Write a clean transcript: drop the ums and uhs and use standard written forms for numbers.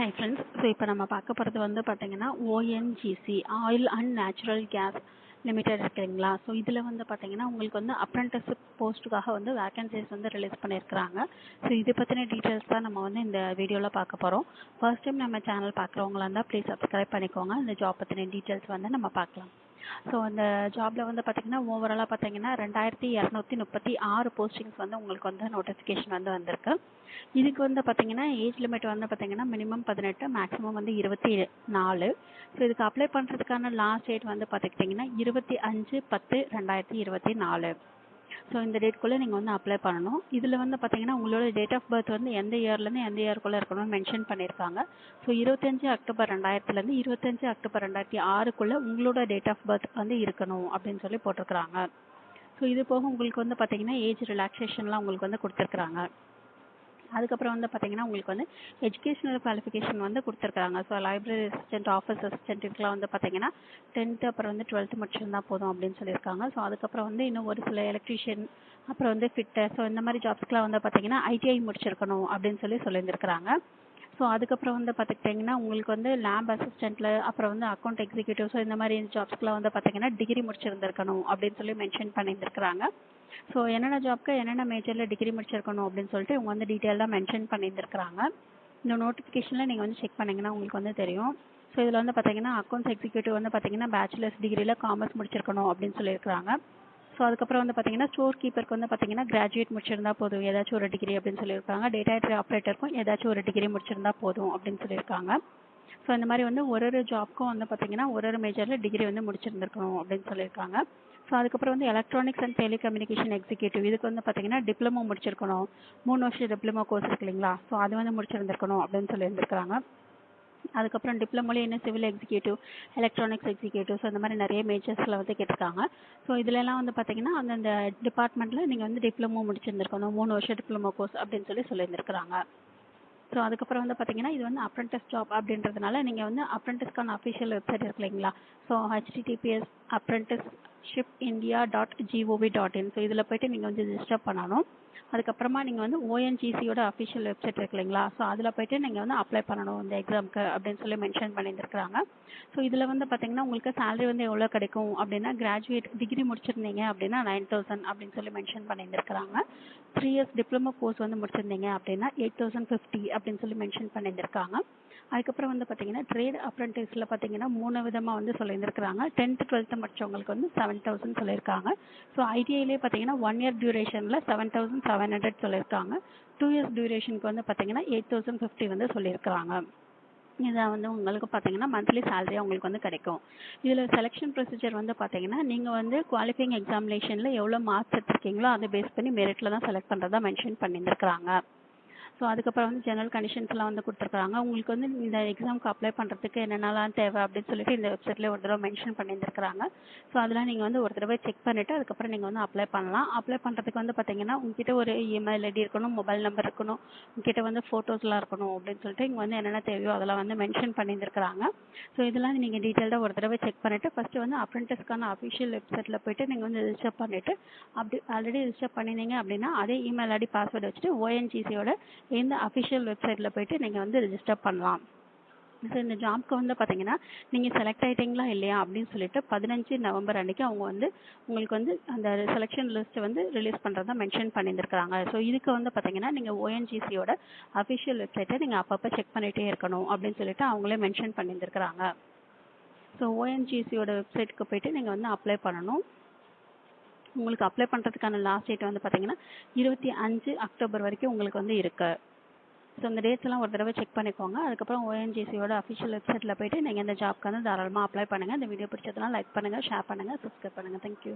Hi friends. So இப்போ நம்ம பார்க்க போகிறது வந்து பார்த்தீங்கன்னா ONGC oil and natural gas limited இருக்குங்களா. ஸோ இதில் வந்து பார்த்தீங்கன்னா உங்களுக்கு வந்து அப்ரெண்டிஸ்ஷிப் போஸ்ட்டுக்காக வந்து வேகன்சிஸ் வந்து ரிலீஸ் பண்ணியிருக்கிறாங்க. ஸோ இதை பற்றின டீட்டெயில்ஸ் தான் நம்ம வந்து இந்த வீடியோவில் பார்க்க போகிறோம். ஃபர்ஸ்ட் டைம் நம்ம சேனல் பார்க்குறவங்களா இருந்தால் ப்ளீஸ் சப்ஸ்கிரைப் பண்ணிக்கோங்க. இந்த ஜாப் பற்றின டீட்டெயில்ஸ் வந்து நம்ம பார்க்கலாம். ஸோ அந்த ஜாபில் வந்து பார்த்தீங்கன்னா ஓவராலாக பார்த்தீங்கன்னா 2236 போஸ்டிங்ஸ் வந்து உங்களுக்கு வந்து நோட்டிஃபிகேஷன் வந்து வந்திருக்கு. இதுக்கு வந்து பார்த்தீங்கன்னா ஏஜ் லிமிட் வந்து பார்த்தீங்கன்னா மினிமம் 18, மேக்ஸிமம் வந்து 24. ஸோ இதுக்கு அப்ளை பண்ணுறதுக்கான லாஸ்ட் டேட் வந்து பார்த்துக்கிட்டிங்கன்னா 25/10/2024. ஸோ இந்த டேட்குள்ளே நீங்கள் வந்து அப்ளை பண்ணணும். இதில் வந்து பார்த்தீங்கன்னா உங்களோட டேட் ஆஃப் பர்த் வந்து எந்த இயர்லேருந்து எந்த இயர்க்குள்ளே இருக்கணும்னு மென்ஷன் பண்ணியிருக்காங்க. ஸோ 25 அக்டோபர் 2000லேருந்து 25 அக்டோபர் 2006க்குள்ளே உங்களோட டேட் ஆஃப் பர்த் வந்து இருக்கணும் அப்படின்னு சொல்லி போட்டிருக்கிறாங்க. ஸோ இது போக உங்களுக்கு வந்து பார்த்தீங்கன்னா ஏஜ் ரிலாக்ஸேஷன்லாம் உங்களுக்கு வந்து கொடுத்துருக்குறாங்க. அதுக்கப்புறம் வந்து பார்த்தீங்கன்னா உங்களுக்கு வந்து எஜுகேஷனல் குவாலிஃபிகேஷன் வந்து கொடுத்துருக்காங்க. So library assistant, office assistant இதுக்கெலாம் வந்து பார்த்தீங்கன்னா 10th அப்புறம் வந்து 12th முடிச்சிருந்தா போதும் அப்படின்னு சொல்லியிருக்காங்க. ஸோ அதுக்கப்புறம் வந்து இன்னும் ஒரு சில எலக்ட்ரீஷியன் அப்புறம் வந்து ஃபிட்டர், ஸோ இந்த மாதிரி ஜாப்ஸ்க்குலாம் வந்து பார்த்தீங்கன்னா ஐடிஐ முடிச்சிருக்கணும் அப்படின்னு சொல்லியிருந்திருக்கிறாங்க. ஸோ அதுக்கப்புறம் வந்து பார்த்துக்கிட்டிங்கன்னா உங்களுக்கு வந்து லேப் அசிஸ்டண்ட்டில் அப்புறம் வந்து அக்கௌண்ட் எக்ஸிக்யூட்டிவ், ஸோ இந்த மாதிரி ஜாப்ஸ்க்குலாம் வந்து பார்த்தீங்கன்னா டிகிரி முடிச்சிருந்திருக்கணும் அப்படின்னு சொல்லி மென்ஷன் பண்ணியிருந்திருக்கிறாங்க. ஸோ என்னென்ன ஜாப்க்கு என்னென்ன மேஜரில் டிகிரி முடிச்சிருக்கணும் அப்படின்னு சொல்லிட்டு இவங்க வந்து டீட்டெயிலாக மென்ஷன் பண்ணியிருந்திருக்கிறாங்க. இந்த நோட்டிஃபிகேஷனில் நீங்கள் வந்து செக் பண்ணிங்கன்னா உங்களுக்கு வந்து தெரியும். ஸோ இதில் வந்து பார்த்தீங்கன்னா அக்கௌண்ட்ஸ் எக்ஸிக்யூட்டிவ் வந்து பார்த்தீங்கன்னா பேச்சுலர்ஸ் டிகிரியில் காமர்ஸ் முடிச்சிருக்கணும் அப்படின்னு சொல்லியிருக்காங்க. ஸோ அதுக்கப்புறம் வந்து பார்த்தீங்கன்னா ஸ்டோர் கீப்பருக்கு வந்து பார்த்தீங்கன்னா கிராஜுவேட் முடிச்சிருந்தா போதும் ஏதாச்சும் ஒரு டிகிரி அப்படின்னு சொல்லியிருக்காங்க. டேட்டா என்ட்ரி ஆப்ரேட்டருக்கும் ஏதாச்சும் ஒரு டிகிரி முடிச்சிருந்தா போதும் அப்படின்னு சொல்லியிருக்காங்க. ஸோ இந்த மாதிரி வந்து ஒரு ஜாப்க்கும் வந்து பார்த்தீங்கன்னா ஒரு மேஜரில் டிகிரி வந்து முடிச்சிருந்துருக்கணும் அப்படின்னு சொல்லியிருக்காங்க. ஸோ அதுக்கப்புறம் வந்து எலக்ட்ரானிக்ஸ் அண்ட் டெலிகம்யூனிகேஷன் எக்ஸிக்யூட்டிவ் இதுக்கு வந்து பார்த்தீங்கன்னா டிப்ளமோ முடிச்சிருக்கணும். 3 வருஷம் டிப்ளமோ கோர்ஸ் இருக்கு இல்லைங்களா, ஸோ அது வந்து முடிச்சிருந்துருக்கணும் அப்படின்னு சொல்லியிருந்திருக்காங்க. அதுக்கப்புறம் டிப்ளமோலே இன்னும் civil executive, electronics executive, so இந்த மாதிரி நிறைய மேஜர்ஸில் வந்து கேட்டிருக்காங்க. ஸோ இதிலெல்லாம் வந்து பார்த்தீங்கன்னா அந்தந்த டிபார்ட்மெண்ட்டில் நீங்கள் வந்து டிப்ளமோ முடிச்சிருந்துருக்கணும், 3 வருஷம் டிப்ளமோ கோர்ஸ் அப்படின்னு சொல்லியிருந்திருக்கிறாங்க. ஸோ அதுக்கப்புறம் வந்து பார்த்தீங்கன்னா இது வந்து அப்ரெண்டிஸ் ஜாப் அப்படின்றதுனால நீங்கள் வந்து அப்ரெண்டிஸ்க்கான அஃபிஷியல் வெப்சைட் இருக்கு இல்லைங்களா. ஸோ https apprenticeshipindia.gov.in, ஸோ இதில் போய்ட்டு நீங்கள் வந்து ரிஜிஸ்டர் பண்ணணும். அதுக்கப்புறமா நீங்கள் வந்து ஓஎன்ஜிசியோட அஃபிஷியல் வெப்சைட் இருக்கு இல்லைங்களா, ஸோ அதில் போய்ட்டு நீங்கள் வந்து அப்ளை பண்ணணும் இந்த எக்ஸாமுக்கு அப்படின்னு சொல்லி மென்ஷன் பண்ணியிருக்கிறாங்க. ஸோ இதில் வந்து பார்த்தீங்கன்னா உங்களுக்கு சேலரி வந்து எவ்வளோ கிடைக்கும் அப்படின்னா கிராஜுவேட் டிகிரி முடிச்சிருந்தீங்க அப்படின்னா 9,000 அப்படின்னு சொல்லி மென்ஷன் பண்ணியிருக்கிறாங்க. 3 இயர்ஸ் டிப்ளமோ கோர்ஸ் வந்து முடிச்சிருந்தீங்க அப்படின்னா 8,050 அப்படின்னு சொல்லி மென்ஷன் பண்ணியிருக்காங்க. அதுக்கப்புறம் வந்து பார்த்தீங்கன்னா ட்ரேட் அப்ரெண்டிஸில் பார்த்தீங்கன்னா 3 விதமாக வந்து சொல்லியிருந்திருக்கிறாங்க. 10th 12th முடிச்சவங்களுக்கு வந்து 7,000 சொல்லியிருக்காங்க. ஸோ ஐடிஐலே பார்த்தீங்கன்னா 1 இயர் டியூரேஷனில் 7,700 சொல்லியிருக்காங்க. 2 இயர்ஸ் டியூரேஷனுக்கு வந்து பார்த்தீங்கன்னா 8,050 வந்து சொல்லியிருக்கிறாங்க. இதான் வந்து உங்களுக்கு பார்த்தீங்கன்னா மந்த்லி சேலரியாக உங்களுக்கு வந்து கிடைக்கும். இதில் செலெக்ஷன் ப்ரொசீஜர் வந்து பார்த்தீங்கன்னா நீங்கள் வந்து குவாலிஃபைங் எக்ஸாமினேஷனில் எவ்வளோ மார்க்ஸ் எடுத்திருக்கீங்களோ அதை பேஸ் பண்ணி மெரிட்டில் தான் செலக்ட் பண்ணுறதா மென்ஷன் பண்ணியிருக்கிறாங்க. ஸோ அதுக்கப்புறம் வந்து ஜெனரல் கண்டிஷன்ஸ்லாம் வந்து கொடுத்துருக்காங்க. உங்களுக்கு வந்து இந்த எக்ஸாமுக்கு அப்ளை பண்ணுறதுக்கு என்னென்னலாம் தேவை அப்படின்னு சொல்லிட்டு இந்த வெப்சைட்டில் ஒரு தடவை மென்ஷன் பண்ணியிருக்கிறாங்க. ஸோ அதெல்லாம் நீங்கள் வந்து ஒரு தடவை செக் பண்ணிவிட்டு அதுக்கப்புறம் நீங்கள் வந்து அப்ளை பண்ணலாம். அப்ளை பண்ணுறதுக்கு வந்து பார்த்தீங்கன்னா உங்ககிட்ட ஒரு இமெயில் ஐடி இருக்கணும், மொபைல் நம்பர் இருக்கணும், உங்ககிட்ட வந்து ஃபோட்டோஸ்லாம் இருக்கணும் அப்படின்னு சொல்லிட்டு இங்கே வந்து என்னென்ன தேவையோ அதெல்லாம் வந்து மென்ஷன் பண்ணியிருக்கிறாங்க. ஸோ இதெல்லாம் நீங்கள் டீட்டெயில்டாக ஒரு தடவை செக் பண்ணிவிட்டு ஃபஸ்ட்டு வந்து அப்ரெண்டிஸ்க்கான அஃபிஷியல் வெப்சைட்டில் போய்ட்டு நீங்கள் வந்து ரிஜிஸ்டர் பண்ணிவிட்டு அப்படி ஆல்ரெடி ரிஜிஸ்டர் பண்ணினீங்க அப்படின்னா அதே இமெயில் ஐடி பாஸ்வேர்டு வச்சுட்டு ஓஎன்ஜிசியோட இந்த அஃபிஷியல் வெப்சைட்டில் போய்ட்டு நீங்கள் வந்து ரிஜிஸ்டர் பண்ணலாம். ஸோ இந்த ஜாப்க்கு வந்து பார்த்தீங்கன்னா நீங்கள் செலக்ட் ஆகிட்டீங்களா இல்லையா அப்படின்னு சொல்லிட்டு 15 நவம்பர் அன்றைக்கி அவங்க வந்து உங்களுக்கு வந்து அந்த செலெக்ஷன் லிஸ்ட்டை வந்து ரிலீஸ் பண்ணுறதா மென்ஷன் பண்ணியிருக்கிறாங்க. ஸோ இதுக்கு வந்து பார்த்தீங்கன்னா நீங்கள் ஓஎன்ஜிசியோட அஃபிஷியல் வெப்சைட்டை நீங்கள் அப்பப்போ செக் பண்ணிகிட்டே இருக்கணும் அப்படின்னு சொல்லிட்டு அவங்களே மென்ஷன் பண்ணியிருக்கிறாங்க. ஸோ ஓஎன்ஜிசியோட வெப்சைட்டுக்கு போய்ட்டு நீங்கள் வந்து அப்ளை பண்ணணும். உங்களுக்கு அப்ளை பண்ணுறதுக்கான லாஸ்ட் டேட் வந்து பார்த்தீங்கன்னா 25 அக்டோபர் வரைக்கும் உங்களுக்கு வந்து இருக்குது. ஸோ இந்த டேட்ஸ் எல்லாம் ஒரு தடவை செக் பண்ணிக்கோங்க. அதுக்கப்புறம் ஓஎன்ஜிசியோட அஃபிஷியல் வெப்சைட்டில் போய்ட்டு நீங்கள் இந்த ஜாப்க்கு வந்து தாராளமாக அப்ளை பண்ணுங்கள். இந்த வீடியோ பிடிச்சதுனா லைக் பண்ணுங்கள், ஷேர் பண்ணுங்கள், சப்ஸ்கிரைப் பண்ணுங்கள். தேங்க்யூ.